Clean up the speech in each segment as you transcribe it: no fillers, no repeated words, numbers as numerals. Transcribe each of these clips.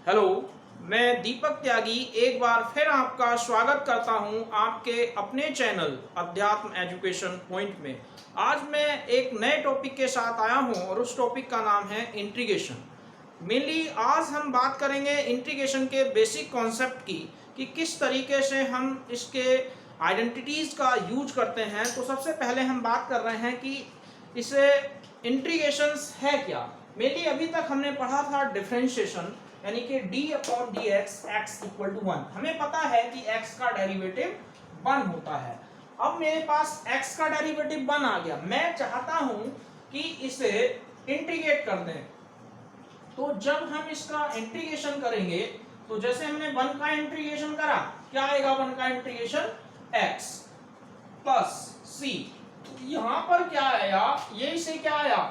Hello, मैं दीपक त्यागी एक बार फिर आपका स्वागत करता हूं आपके अपने चैनल अध्यात्म एजुकेशन पॉइंट में। आज मैं एक नए टॉपिक के साथ आया हूं और उस टॉपिक का नाम है इंटीग्रेशन। मेनली आज हम बात करेंगे इंटीग्रेशन के बेसिक कॉन्सेप्ट की कि किस तरीके से हम इसके आइडेंटिटीज़ का यूज करते हैं। तो सबसे पहले हम बात कर रहे हैं कि इसे इंटीग्रेशंस है क्या। मेनली अभी तक हमने पढ़ा था डिफरेंशिएशन, यानी कि d/dx x इक्वल टू 1। हमें पता है कि x का डेरिवेटिव 1 होता है। अब मेरे पास x का डेरिवेटिव 1 आ गया, मैं चाहता हूं कि इसे इंटीग्रेट कर दें। तो जब हम इसका इंटीग्रेशन करेंगे तो जैसे हमने 1 का इंटीग्रेशन करा, क्या आएगा 1 का इंटीग्रेशन x प्लस c। यहां पर क्या आया, ये से क्या आया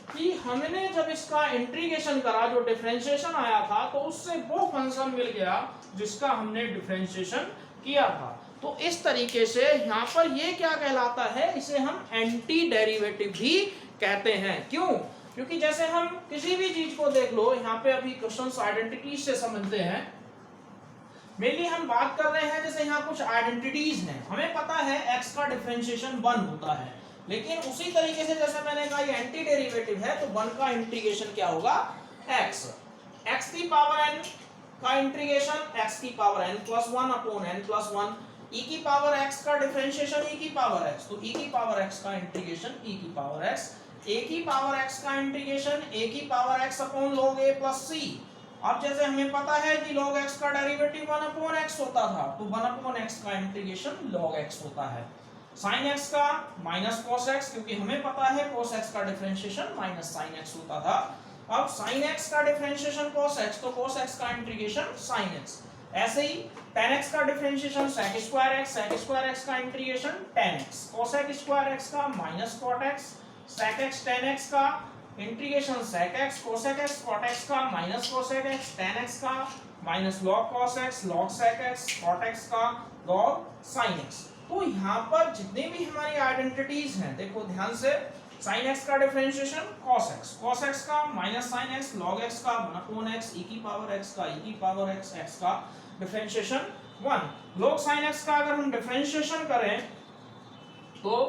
कि हमने जब इसका इंटीग्रेशन करा, जो डिफरेंशिएशन आया था, तो उससे वो फंक्शन मिल गया जिसका हमने डिफरेंशिएशन किया था। तो इस तरीके से यहाँ पर ये क्या कहलाता है, इसे हम एंटी डेरिवेटिव भी कहते हैं। क्यों? क्योंकि जैसे हम किसी भी चीज को देख लो, यहाँ पे अभी क्वेश्चंस आइडेंटिटीज से समझते हैं। मेनली हम बात कर रहे हैं, जैसे यहाँ कुछ आइडेंटिटीज हैं, हमें पता है x का डिफरेंशिएशन 1 होता है, लेकिन उसी तरीके से जैसे मैंने कहा ये एंटी डेरिवेटिव है, तो 1 का इंटीग्रेशन क्या होगा, x की पावर n का इंटीग्रेशन x की power n plus 1 upon n plus 1, e की पावर x का डिफरेंशिएशन e की पावर x, तो e की पावर x का इंटीग्रेशन e की पावर x, a की पावर x का इंटीग्रेशन a की power x upon log a plus c। अब जैसे हमें पता है कि log x का डेरिवेटिव 1 अपॉन x होता था, तो 1 अपॉन x का इंटीग्रेशन log x होता है। sin x का माइनस cos x, क्योंकि हमें पता है cos x का डिफरेंशिएशन माइनस sin x होता था। अब sin x का डिफरेंशिएशन cos x, तो cos x का इंटीग्रेशन sin x। ऐसे ही tan x का differentiation sec square x, sec square x का integration tan x, cosec square x का minus cot x, sec x tan x का integration sec x, cosec x cot x का minus cosec x, tan x का minus log cos x, log sec x, cot x का log sin x। तो यहाँ पर जितने भी हमारी आइडेंटिटीज हैं, देखो ध्यान से, sin x का डिफरेंशिएशन cos x का minus sin x, log x का 1 अपॉन x, e की पावर x का e की पावर x, x का डिफरेंशिएशन 1, log sin x का अगर हम डिफरेंशिएशन करें तो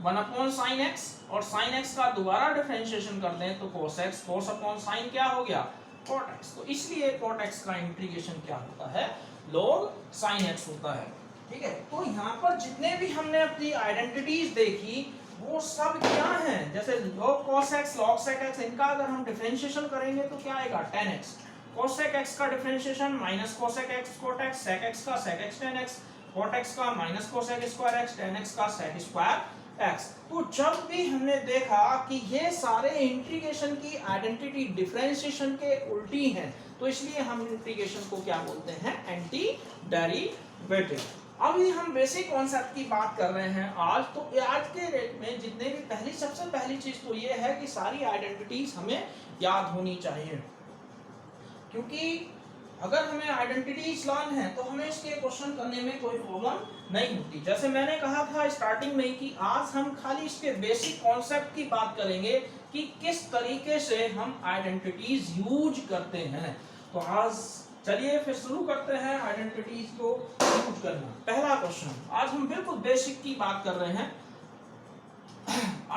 1 अपॉन sin x, और sin x का दोबारा डिफरेंशिएशन कर दें तो cos x, cos upon sin क्या हो गया, cot x। तो इसलिए cot x का इंटीग्रेशन क्या होता है, log sin x होता है। ठीक है, तो यहाँ पर जितने भी हमने अपनी आइडेंटिटीज देखी वो सब क्या हैं, जैसे log cos x, log sec x, इनका अगर हम डिफरेंशिएशन करेंगे तो क्या आएगा, tan x। cosec x का differentiation minus cosec x cot x, sec x का sec x tan x, cot x का minus cosec square x, tan x का sec स्क्वायर x। तो जब भी हमने देखा कि ये सारे इंटीग्रेशन की आइडेंटिटी डिफरेंशिएशन के उल्टी हैं, तो इसलिए हम इंटीग्रेशन को क्या बोलते हैं, एंटी डेरिवेटिव। अभी हम बेसिक कॉन्सेप्ट की बात कर रहे हैं आज। तो आज के रेट में जितने भी सबसे पहली चीज तो ये है कि सारी आइडेंटिटीज हमें याद होनी चाहिए, क्योंकि अगर हमें आइडेंटिटीज लर्न है तो हमें इसके क्वेश्चन करने में कोई प्रॉब्लम नहीं होती। जैसे मैंने कहा था स्टार्टिंग में कि आज हम खाली इसके बेसिक कॉन्सेप्ट की बात करेंगे कि किस तरीके से हम आइडेंटिटीज यूज करते हैं। तो आज चलिए फिर शुरू करते हैं आइडेंटिटीज को यूज करना। पहला क्वेश्चन, आज हम बिल्कुल बेसिक की बात कर रहे हैं।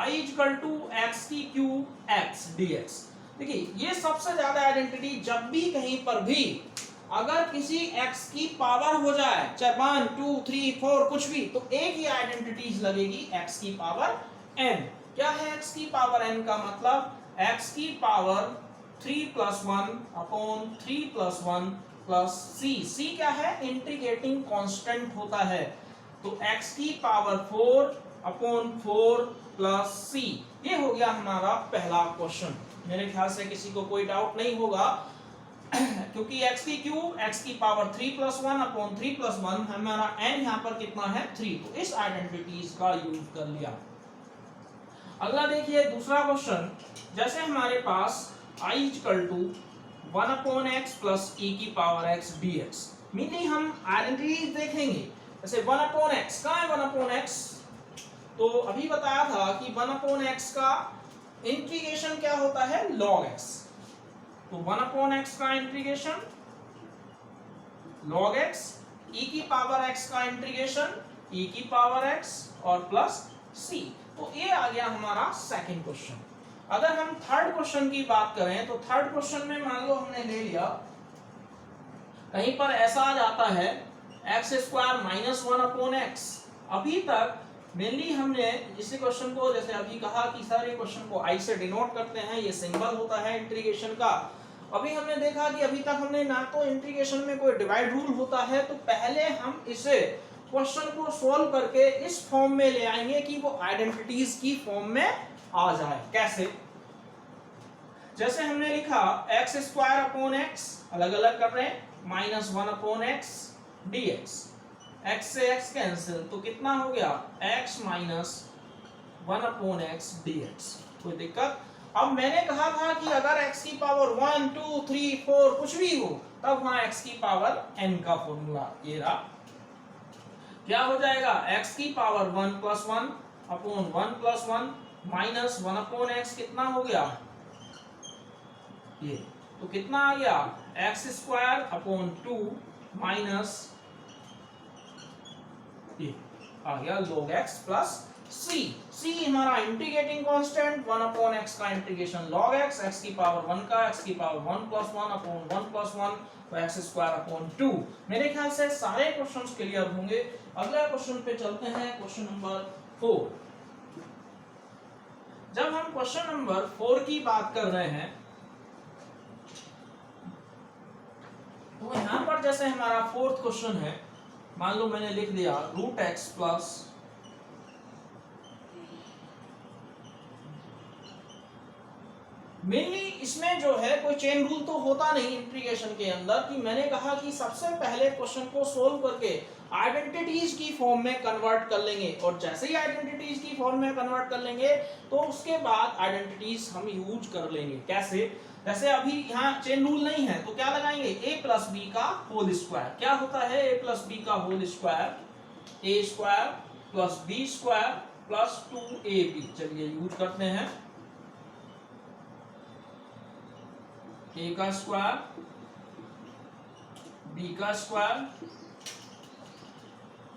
I इक्वल टू एक्स की क्यूब एक्स dx। देखिए ये सबसे ज्यादा आइडेंटिटी, जब भी कहीं पर भी अगर किसी x की पावर हो जाए, चाहे 1 2 3 4 कुछ भी, तो एक ही आइडेंटिटीज लगेगी, x की पावर n। क्या है x की पावर n का मतलब, x की power 3 plus 1 upon 3 plus 1 plus c। c क्या है, इंटीग्रेटिंग कांस्टेंट होता है, तो x की पावर 4 अपॉन 4 प्लस c। ये हो गया हमारा पहला क्वेश्चन। मेरे ख्याल से किसी को कोई डाउट नहीं होगा क्योंकि x की क्यूब x की पावर 3 प्लस 1 अपॉन 3 प्लस 1, हमारा n यहाँ पर कितना है 3, तो इस आइडेंटिटीज का यूज कर लिया। अगला देखिए दूसरा क्वेश्चन, जैसे हमारे पास I equal to 1 upon x plus e की पावर x dx। मीनिंग हम आइडेंटिटीज देखेंगे, जैसे 1 अपॉन x, कहाँ है 1 अपॉन x, तो अभी बताया था कि 1 अपॉन x का इंटीग्रेशन क्या होता है, log x। तो 1/x का इंटीग्रेशन log x, e की पावर x का इंटीग्रेशन e की पावर x और प्लस c। तो ये आ गया हमारा सेकंड क्वेश्चन। अगर हम थर्ड क्वेश्चन की बात करें तो थर्ड क्वेश्चन में मान लो हमने ले लिया, कहीं पर ऐसा आ जाता है x² - 1/x। अभी तक मेनली हमने इसी क्वेश्चन को, जैसे अभी कहा कि सर ये क्वेश्चन को i से डिनोट करते हैं, ये सिंबल होता है इंटीग्रेशन का। अभी हमने देखा कि अभी तक हमने ना तो इंटीग्रेशन में कोई डिवाइड रूल होता है, तो पहले हम इसे क्वेश्चन को सोल्व करके इस फॉर्म में ले आएंगे कि वो आइडेंटिटीज की फॉर्म में आ जाए। कैसे? जैसे हमने लिखा x²/x, अलग अलग कर रहे हैं, -1/x dx, x से x कैंसिल, तो कितना हो गया x - 1/x dx। कोई दिक्कत? अब मैंने कहा था कि अगर x की पावर 1 2 3 4 कुछ भी हो, तब वहां x की पावर n का फॉर्मूला ये रहा। क्या हो जाएगा? x की पावर 1 + 1/1 + 1 -1/x कितना हो गया ये, तो कितना आ गया x²/2 माइनस ये आ गया log x plus c। c हमारा इंटीग्रेटिंग कांस्टेंट, 1/x का इंटीग्रेशन log x, x की पावर 1 का, x की पावर 1 + 1/1 + 1, तो x²/2। मेरे ख्याल से सारे क्वेश्चंस क्लियर होंगे। अगला क्वेश्चन पे चलते हैं, क्वेश्चन नंबर 4। जब हम क्वेश्चन नंबर 4 की बात कर रहे हैं, तो यहां पर जैसे हमारा फोर्थ क्वेश्चन है, मान लो मैंने लिख दिया √x प्लस मेनली इसमें जो है कोई चेन रूल तो होता नहीं इंटीग्रेशन के अंदर, कि मैंने कहा कि सबसे पहले क्वेश्चन को सोल्व करके आइडेंटिटीज की फॉर्म में कन्वर्ट कर लेंगे, और जैसे ही आइडेंटिटीज की फॉर्म में कन्वर्ट कर लेंगे तो उसके बाद आइडेंटिटीज हम यूज कर लेंगे। कैसे? जैसे अभी यहाँ चेन रूल नहीं है, तो क्या लगाएंगे a + b का होल स्क्वायर। क्या होता है a + b का whole square? a² + b² + 2ab। चलिए यूज करते हैं, a का स्क्वायर, b का स्क्वायर,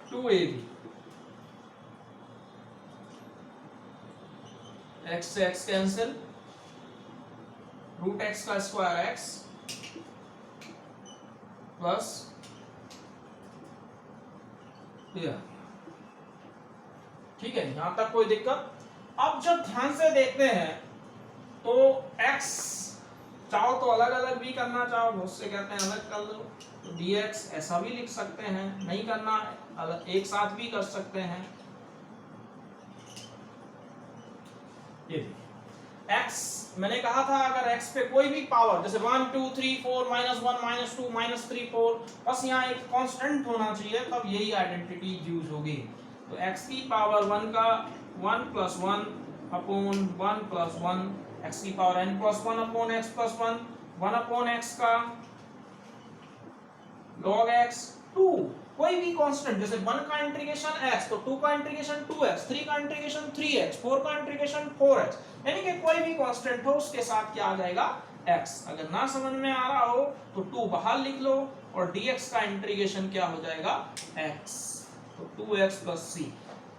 2ab, x से x कैंसिल, √x का स्क्वायर x प्लस ठीक है, यहां तक कोई दिक्कत? अब जब ध्यान से देखते हैं तो x चाहो तो अलग अलग भी करना, चाहो बहुत से कहते हैं अलग कर लो, तो dx ऐसा भी लिख सकते हैं, नहीं करना अलग एक साथ भी कर सकते हैं। ये x मैंने कहा था अगर x पे कोई भी पावर जैसे 1 2 3 4 -1 -2 -3 4, बस यहाँ एक कांस्टेंट होना चाहिए, तब यही आइडेंटिटी यूज होगी। तो x की पावर 1 का 1 + 1/1 + 1, x की पावर n + 1/x + 1, 1/x का log x 2, कोई भी कांस्टेंट, जैसे 1 का इंटीग्रेशन x, तो 2 का इंटीग्रेशन 2x, 3 का इंटीग्रेशन 3x, 4 का इंटीग्रेशन 4x, यानी कि कोई भी कांस्टेंट हो उसके साथ क्या आ जाएगा x। अगर ना समझ में आ रहा हो तो 2 बाहर लिख लो, और dx का इंटीग्रेशन क्या हो जाएगा x, तो 2x + c।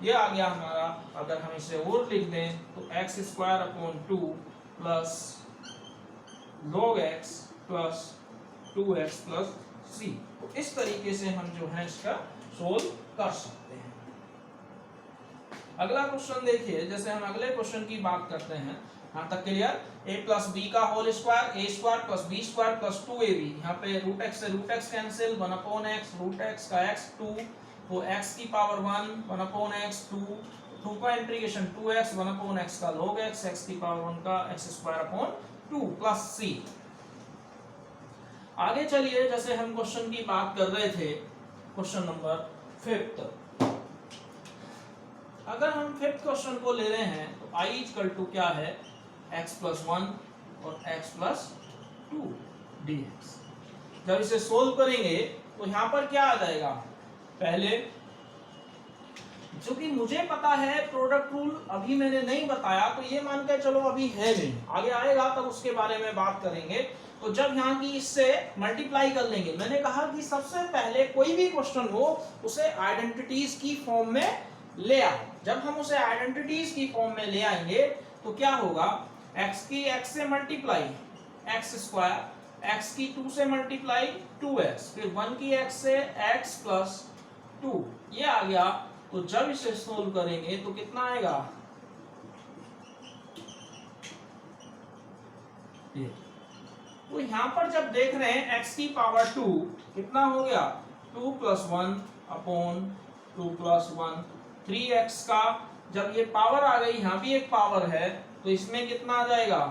ये आ गया हमारा। अगर हम इसे और लिख दें तो x²/2 plus log x plus 2x plus c। तो इस तरीके से हम जो है इसका सोल्व कर सकते हैं। अगला क्वेश्चन देखिए, जैसे हम अगले क्वेश्चन की बात करते हैं, यहां तक क्लियर? a + b का whole square, a² + b² + 2ab, यहाँ पे √x से √x कैंसिल, 1/x, √x का x 2, तो x की पावर 1 1/x 2 का इंटीग्रेशन 2x, 1/x का log x की पावर 1 का x²/2 प्लस c। आगे चलिए, जैसे हम क्वेश्चन की बात कर रहे थे, क्वेश्चन नंबर 5। अगर हम 5th क्वेश्चन को ले रहे हैं तो i = क्या है x + 1 और x + 2 dx। जब इसे सोल्व करेंगे तो यहां पर क्या आ जाएगा, पहले क्योंकि मुझे पता है प्रोडक्ट रूल अभी मैंने नहीं बताया, तो ये मान के चलो अभी है नहीं, आगे आएगा तब उसके बारे में बात करेंगे। तो जब यहाँ की इससे मल्टीप्लाई कर लेंगे, मैंने कहा कि सबसे पहले कोई भी क्वेश्चन हो उसे आइडेंटिटीज की फॉर्म में ले आओ। जब हम उसे आइडेंटिटीज की फॉर्म में ले आएंगे तो क्या होगा, x की x से मल्टीप्लाई x स्क्वायर, x की 2 से मल्टीप्लाई 2x, फिर 1 की x से x प्लस 2, ये आ गया। तो जब इसे सोल्व करेंगे तो कितना आएगा, ये तो यहां पर जब देख रहे हैं x की पावर 2 कितना हो गया, 2 प्लस 1 अपॉन 2 प्लस 1, 3x का जब ये पावर आ गई, यहाँ भी एक पावर है, तो इसमें कितना आ जाएगा,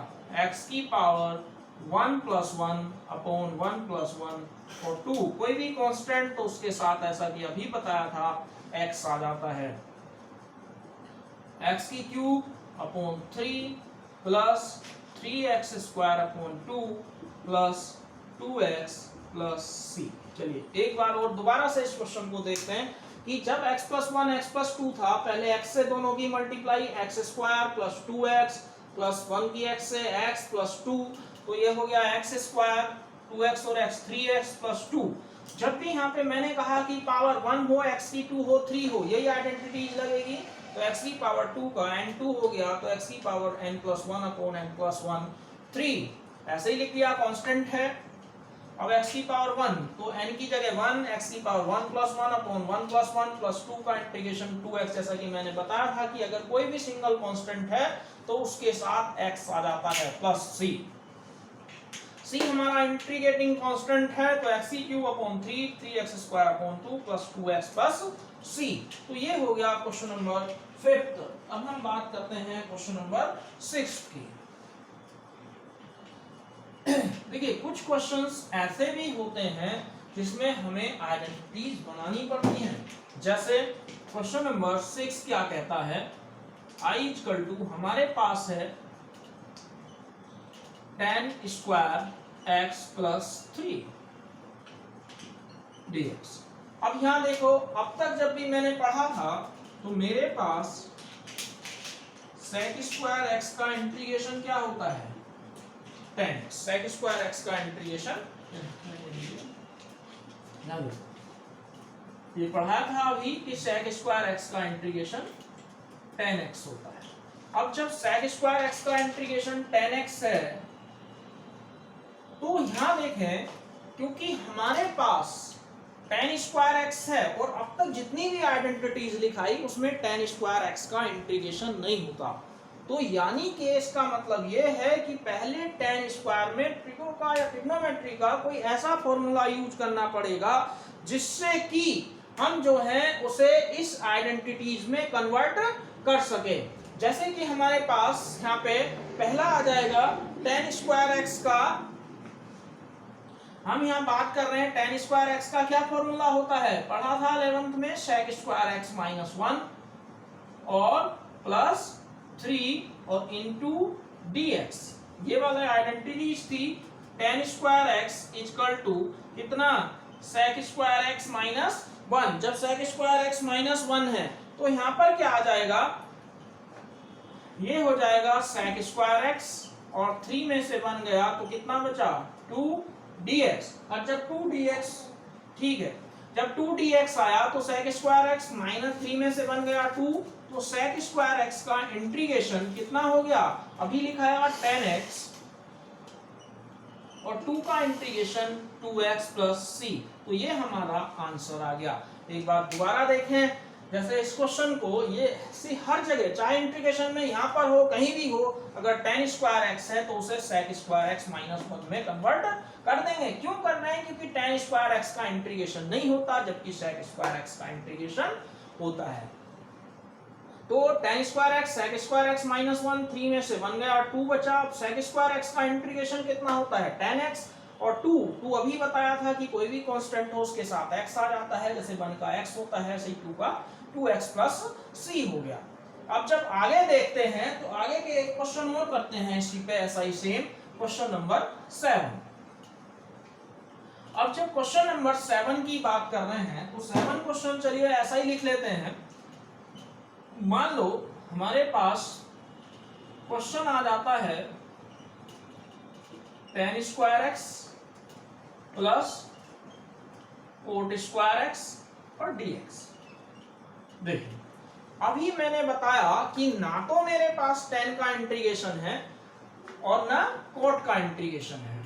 x की पावर 1 प्लस 1 अपॉन 1 प्लस 1 और 2, कोई भी कांस्टेंट तो उसके साथ ऐसा कि अभी बताया था x आ जाता है, x की cube upon 3 plus 3x square upon 2 plus 2x plus c। चलिए एक बार और दोबारा से इस क्वेश्चन को देखते हैं कि जब x प्लस 1 x प्लस 2 था, पहले x से दोनों की multiply x square plus 2x plus 1 की x से x प्लस 2, तो ये हो गया x स्क्वायर 2x और x 3x प्लस 2। जब भी यहाँ पे मैंने कहा कि पावर 1 हो, x की 2 हो, 3 हो, यही आइडेंटिटीज लगेगी। तो x की पावर 2 का n2 हो गया, तो x की power n plus 1 upon n plus 1 3, ऐसे ही लिख लिया, कांस्टेंट है। अब x की पावर 1 तो n की जगह 1, x की power 1 plus 1 upon 1 plus 1 plus 2 का इंटीग्रेशन 2x, जैसा कि मैंने बताया था कि अगर कोई भी सिंगल कांस्टेंट है तो उसके साथ x आ जाता है प्लस c। c हमारा इंटीग्रेटिंग कांस्टेंट है, तो x की cube upon 3, 3x square upon 2 plus 2x plus c। तो ये हो गया क्वेश्चन नंबर 5। अब हम बात करते हैं क्वेश्चन नंबर 6 की। देखिए कुछ क्वेश्चंस ऐसे भी होते हैं जिसमें हमें आइडेंटिटीज बनानी पड़ती हैं। जैसे क्वेश्चन नंबर 6 क्या कहता है, i इक्वल टू हमारे पास है tan square x plus 3 dx। अब यहां देखो, अब तक जब भी मैंने पढ़ा था तो मेरे पास sec स्क्वायर x का इंटीग्रेशन क्या होता है, tan x। sec square x का इंटीग्रेशन ये पढ़ाया था अभी कि sec स्क्वायर x का इंटीग्रेशन tan x होता है। अब जब sec स्क्वायर x का इंटीग्रेशन tan x है, तो यहां देखें क्योंकि हमारे पास tan स्क्वायर x है और अब तक जितनी भी आइडेंटिटीज लिखाई उसमें tan स्क्वायर x का इंटीग्रेशन नहीं होता, तो यानी कि इसका मतलब ये है कि पहले tan स्क्वायर में ट्रिगो का या ट्रिग्नोमेट्री का कोई ऐसा फॉर्मूला यूज करना पड़ेगा जिससे कि हम जो है उसे इस आइडेंटिटीज में कन्वर्ट कर सके। जैसे कि हमारे पास यहाँ पे पहला आ जाएगा tan स्क्वायर x का, हम यहाँ बात कर रहे हैं tan स्क्वायर x का क्या फॉर्मूला होता है, पढ़ा था 11th में, sec स्क्वायर x माइनस 1 और प्लस 3 और इनटू dx, ये वाले आइडेंटिटीज थी। tan square x equal to कितना, sec स्क्वायर x माइनस 1। जब sec स्क्वायर x माइनस 1 है तो यहाँ पर क्या आ जाएगा, ये हो जाएगा sec स्क्वायर x और 3 में से 1 गया तो कितना बचा, 2 dx। और जब 2 dx, ठीक है, जब 2 dx आया तो sec स्क्वायर x माइनस 3 में से 1 गया 2, तो sec स्क्वायर x का इंटीग्रेशन कितना हो गया, अभी लिखा है tan x और 2 का इंटीग्रेशन 2x प्लस c। तो ये हमारा आंसर आ गया। एक बार दोबारा देखें, जैसे इस क्वेश्चन को ये हर जगह, चाहे इंटीग्रेशन में यहाँ पर हो, कहीं भी हो, अगर tan स्क्वायर x है तो उसे sec स्क्वायर x माइनस 1 में कन्वर्ट कर देंगे। क्यों कर रहे हैं, क्योंकि tan स्क्वायर x का इंटीग्रेशन नहीं होता जबकि sec स्क्वायर x का इंटीग्रेशन होता है। तो tan square x sec square x minus 1, 3 में से 1 गया और 2 बचा। अब sec स्क्वायर x का इंटीग्रेशन कितना होता है, tan x और 2 अभी बताया था कि कोई भी कांस्टेंट हो उसके साथ x आ जाता है, जैसे 1 का x होता है ऐसे ही 2 का 2x प्लस c हो गया। अब जब आगे देखते हैं तो आगे के एक क्वेश्चन और करते हैं इसी पे, ऐसा ही सेम क्वेश्चन नंबर 7। अब जब क्वेश्चन नंबर 7 की बात कर रहे हैं तो 7 क्वेश्चन चलिए ऐसा ही लिख लेते हैं मान लो हमारे पास क्वेश्चन आ जाता है tan square x plus coat square x और dx। देखिए अभी मैंने बताया कि ना तो मेरे पास tan का इंटीग्रेशन है और ना कोट का इंटीग्रेशन है।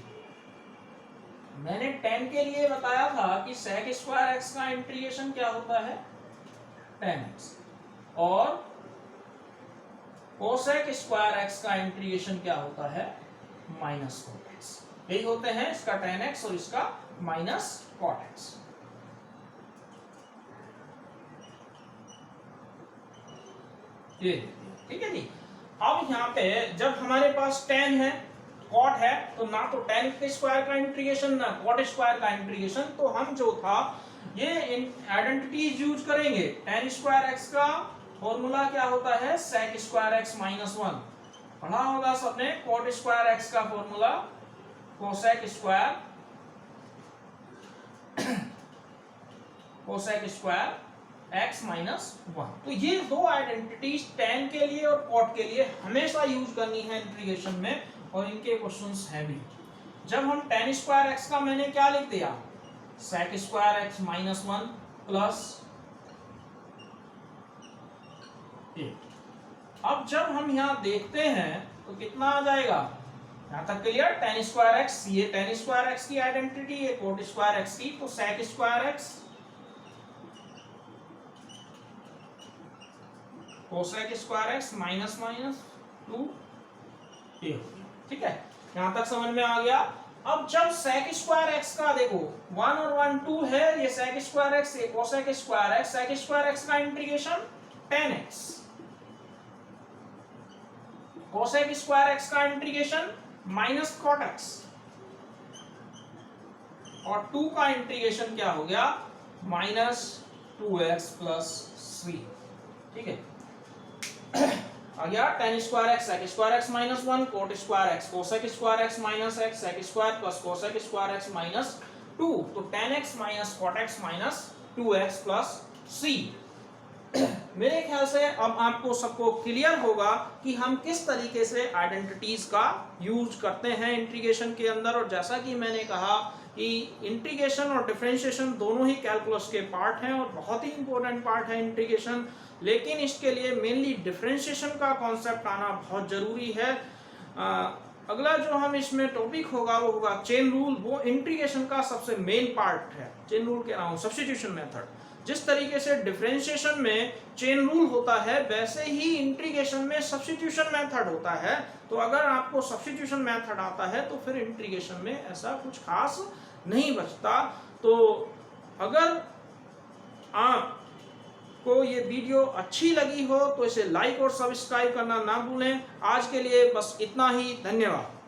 मैंने tan के लिए बताया था कि sec स्क्वायर एक्स का इंटीग्रेशन क्या होता है, tan x, और कोसेक स्क्वायर एक्स का इंटीग्रेशन क्या होता है, माइनस कोट एक्स। यही होते हैं इसका tan x और इसका माइनस कोट एक्स। ये ठीक है जी। अब यहाँ पे जब हमारे पास tan है, कॉट है, तो ना तो tan के स्क्वायर का इंटीग्रेशन ना कॉट स्क्वायर का इंटीग्रेशन, तो हम जो था ये आइडेंटिटीज यूज करेंगे। tan स्क्वायर एक्स का फॉर्मूला क्या होता है, sec स्क्वायर एक्स माइनस 1। पढ़ा होगा सबने कॉट स्क्वायर एक्स का formula cosec square x minus 1। तो ये दो आइडेंटिटीज tan के लिए और कॉट के लिए हमेशा यूज करनी है इंटीग्रेशन में, और इनके क्वेश्चंस हैं भी। जब हम tan स्क्वायर एक्स का मैंने क्या लिख दिया, sec square x minus 1 plus, अब जब हम यहाँ देखते हैं तो कितना आ जाएगा, यहाँ तक क्लियर। tan स्क्वायर एक्स, ये tan स्क्वायर एक्स की आइडेंटिटी, ये कोट स्क्वायर एक्स की, तो sec square x cosec square x minus minus 2, ठीक है, यहां तक समझ में आ गया। अब जब sec स्क्वायर एक्स का देखो 1 और 1 2 है, ये sec स्क्वायर एक्स, ये cosec square x, sec square x का integration tan x, cosec square x का इंटीग्रेशन माइनस कॉट एक्स, और 2 का इंटीग्रेशन क्या हो गया, माइनस 2x प्लस 3। ठीक है, आ गया tan square x, sec square x minus 1, cot square x, cosec square x minus x, sec square plus cosec square x minus 2, तो tan x minus cot x minus 2x plus c। मेरे ख्याल से अब आपको सबको clear होगा कि हम किस तरीके से आइडेंटिटीज का यूज करते हैं इंटीग्रेशन के अंदर। और जैसा कि मैंने कहा कि इंटीग्रेशन और डिफरेंशिएशन दोनों ही कैलकुलस के पार्ट हैं और बहुत ही इंपॉर्टेंट पार्ट है इंटीग्रेशन, लेकिन इसके लिए मेनली डिफरेंशिएशन का कॉन्सेप्ट आना बहुत जरूरी है। अगला जो हम इसमें टॉपिक होगा वो होगा चेन रूल। वो इंटीग्रेशन का सबसे मेन पार्ट है। चेन रूल कह रहा हूँ, सब्स्टिट्यूशन मेथड। जिस तरीके से डिफरेंशिएशन में चेन रूल होता है, वैसे ही इंटीग्रेशन में सब्स्टिट्यूशन मेथड होता है। तो अगर आपको सब्स्टिट्यूशन मेथड आता है तो फिर इंटीग्रेशन में ऐसा कुछ खास नहीं बचता। तो अगर आपको ये वीडियो अच्छी लगी हो तो इसे लाइक और सब्सक्राइब करना ना भूलें। आज के लिए बस इतना ही, धन्यवाद।